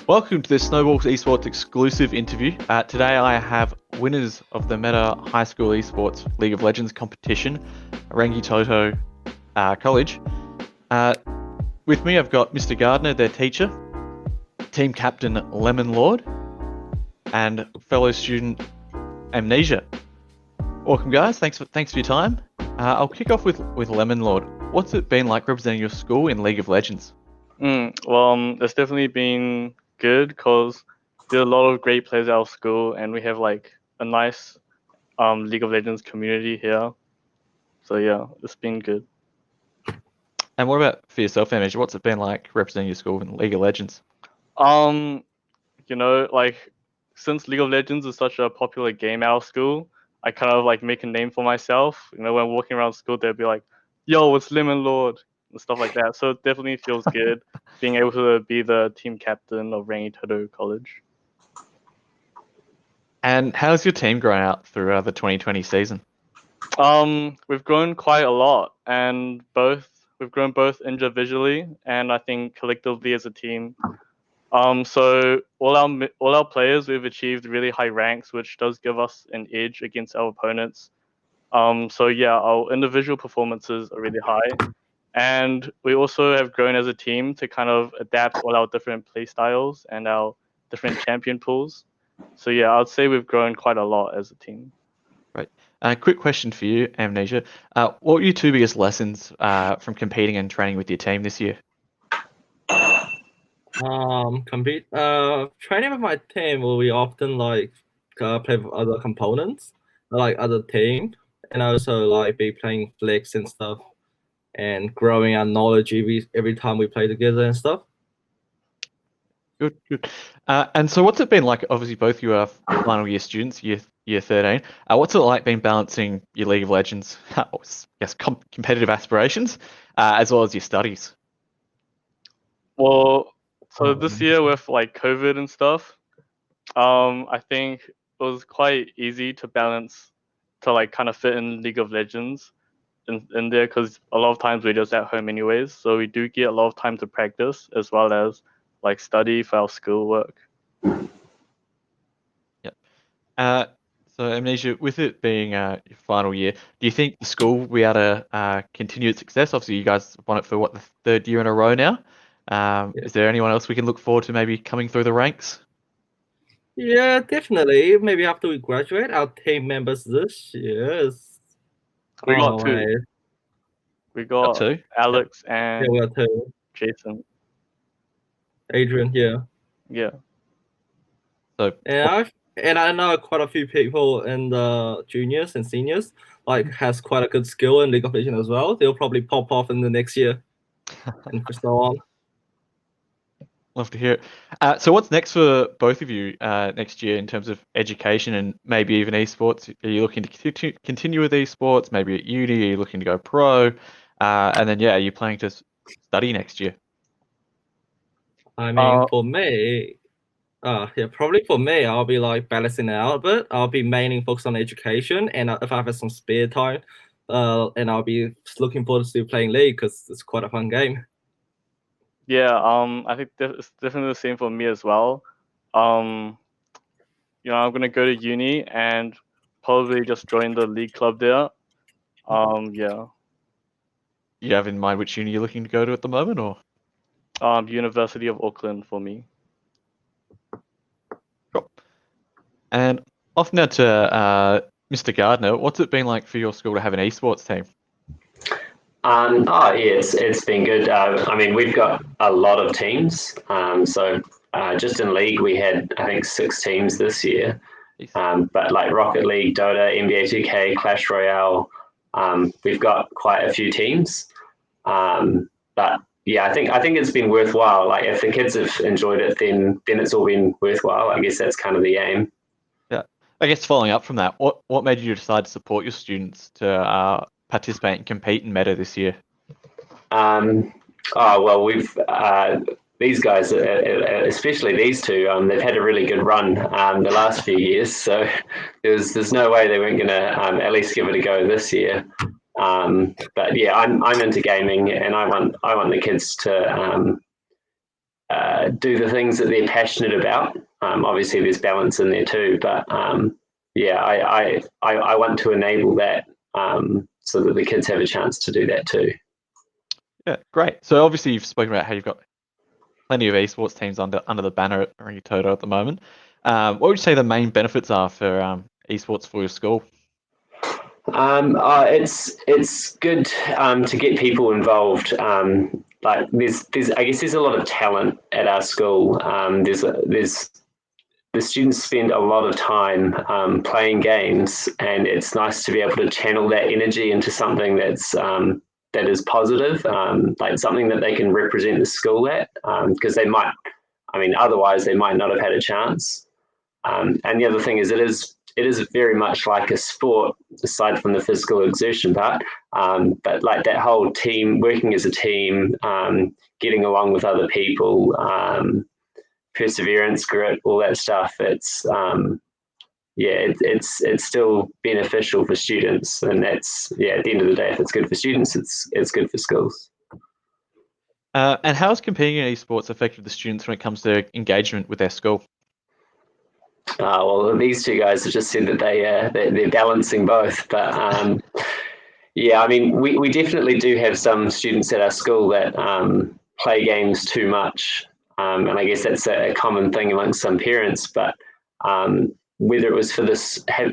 Welcome to the Snowball Esports exclusive interview. Today I have winners of the Meta High School Esports League of Legends competition, Rangitoto College. With me I've got Mr. Gardner, their teacher, team captain Lemon Lord, and fellow student Amnesia. Welcome guys, thanks for your time. I'll kick off with Lemon Lord. What's it been like representing your school in League of Legends? It's definitely been good because there are a lot of great players at our school, and we have like a nice League of Legends community here. So yeah, it's been good. And what about for yourself, Amnesia? What's it been like representing your school in League of Legends? Since League of Legends is such a popular game at our school, I kind of like make a name for myself. When walking around school, they'll be like, "Yo, it's Lemon Lord," and stuff like that. So it definitely feels good being able to be the team captain of Rangitoto College. And how's your team grown out through the 2020 season? We've grown quite a lot, and we've grown both individually and I think collectively as a team. So all our players, we've achieved really high ranks, which does give us an edge against our opponents. So yeah, our individual performances are really high, and we also have grown as a team to kind of adapt all our different play styles and our different champion pools. So yeah, I'd say we've grown quite a lot as a team. Right. Quick question for you, Amnesia. What were your two biggest lessons from competing and training with your team this year? Training with my team will be often like play with other components, like other team, and also like be playing flicks and stuff, and growing our knowledge every time we play together and stuff. Good. And so what's it been like? Obviously, both you are final year students, year 13. What's it like been balancing your League of Legends, competitive aspirations, as well as your studies? Well, so this year with like COVID and stuff, I think it was quite easy to balance to like kind of fit in League of Legends in there because a lot of times we're just at home anyways. So we do get a lot of time to practice as well as like study for our schoolwork. Yep. So Amnesia, with it being your final year, do you think the school will be able to continue its success? Obviously, you guys have won it for the third year in a row now. Is there anyone else we can look forward to maybe coming through the ranks? Yeah, definitely. Maybe after we graduate, our team members this year. We got two. We got two. Alex and we got two. Jason. Adrian, yeah. Yeah. So and I know quite a few people in the juniors and seniors has quite a good skill in League of Legends as well. They'll probably pop off in the next year and so on. Love to hear it. So what's next for both of you next year in terms of education and maybe even esports? Are you looking to continue with esports, maybe at uni? Are you looking to go pro? And then, are you planning to study next year? I mean, for me, probably for me, I'll be like balancing it out a bit. I'll be mainly focused on education, and if I have some spare time, and I'll be looking forward to playing League because it's quite a fun game. Yeah, I think it's definitely the same for me as well. I'm gonna go to uni and probably just join the league club there. Yeah. You have in mind which uni you're looking to go to at the moment, or? University of Auckland for me. Cool. And off now to Mr. Gardner. What's it been like for your school to have an esports team? It's been good. I mean, we've got a lot of teams. Just in League, we had, I think, 6 teams this year. But like Rocket League, Dota, NBA 2K, Clash Royale, we've got quite a few teams. But yeah, I think it's been worthwhile. Like if the kids have enjoyed it, then it's all been worthwhile. I guess that's kind of the aim. Yeah. I guess following up from that, what made you decide to support your students to participate and compete in Meta this year? We've these guys, especially these two, they've had a really good run the last few years. So there's no way they weren't going to at least give it a go this year. But yeah, I'm into gaming, and I want the kids to do the things that they're passionate about. Obviously, there's balance in there too, but yeah, I want to enable that so that the kids have a chance to do that too. Yeah, great. So obviously you've spoken about how you've got plenty of esports teams under the banner at Rangitoto at the moment. What would you say the main benefits are for esports for your school? It's good to get people involved. Like I guess there's a lot of talent at our school. The students spend a lot of time playing games, and it's nice to be able to channel that energy into something that is positive, like something that they can represent the school at, because they might, otherwise they might not have had a chance. And the other thing is, it is very much like a sport, aside from the physical exertion part. But like that whole team, working as a team, getting along with other people, perseverance, grit, all that stuff. It's still beneficial for students, and that's at the end of the day, if it's good for students, it's good for schools. And how has competing in esports affected the students when it comes to engagement with their school? Well, these two guys have just said that they're balancing both, but we definitely do have some students at our school that play games too much. And I guess that's a common thing amongst some parents, but whether it was for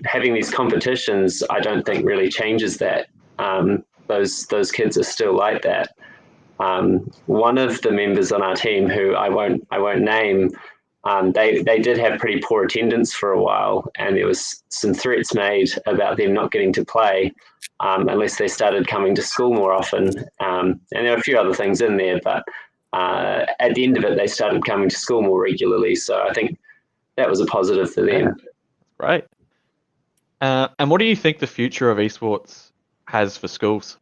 having these competitions, I don't think really changes that. Those kids are still like that. One of the members on our team, who I won't name, they did have pretty poor attendance for a while, and there was some threats made about them not getting to play unless they started coming to school more often. And there were a few other things in there, but at the end of it, they started coming to school more regularly. So I think that was a positive for them. Right. And what do you think the future of esports has for schools?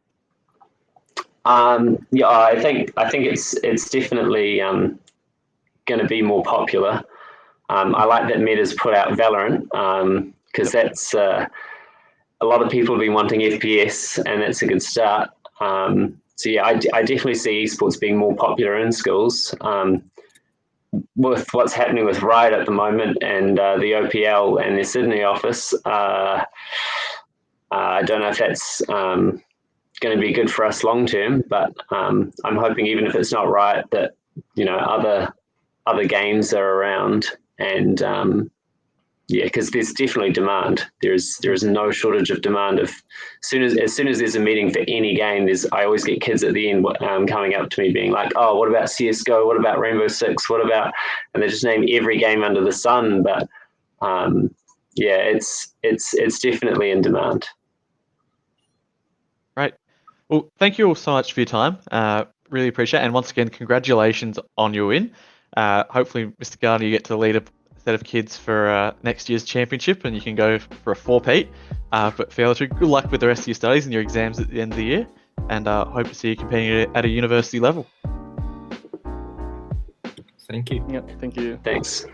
I think it's definitely going to be more popular. I like that Meta's put out Valorant, because that's a lot of people have been wanting FPS, and that's a good start. I definitely see esports being more popular in schools. With what's happening with Riot at the moment and the OPL and their Sydney office, I don't know if that's going to be good for us long term, but I'm hoping, even if it's not Riot, that other games are around, and because there's definitely demand. There is no shortage of demand. As soon as there's a meeting for any game, I always get kids at the end coming up to me being like, "Oh, what about CS:GO? What about Rainbow Six? What about?" And they just name every game under the sun. But it's definitely in demand. Right. Well, thank you all so much for your time. Really appreciate it. And once again, congratulations on your win. Hopefully, Mr. Gardner, you get to lead a set of kids for next year's championship, and you can go for a 4-peat. But for the other two, good luck with the rest of your studies and your exams at the end of the year, and hope to see you competing at a university level. Thank you. Yeah, thank you. Thanks.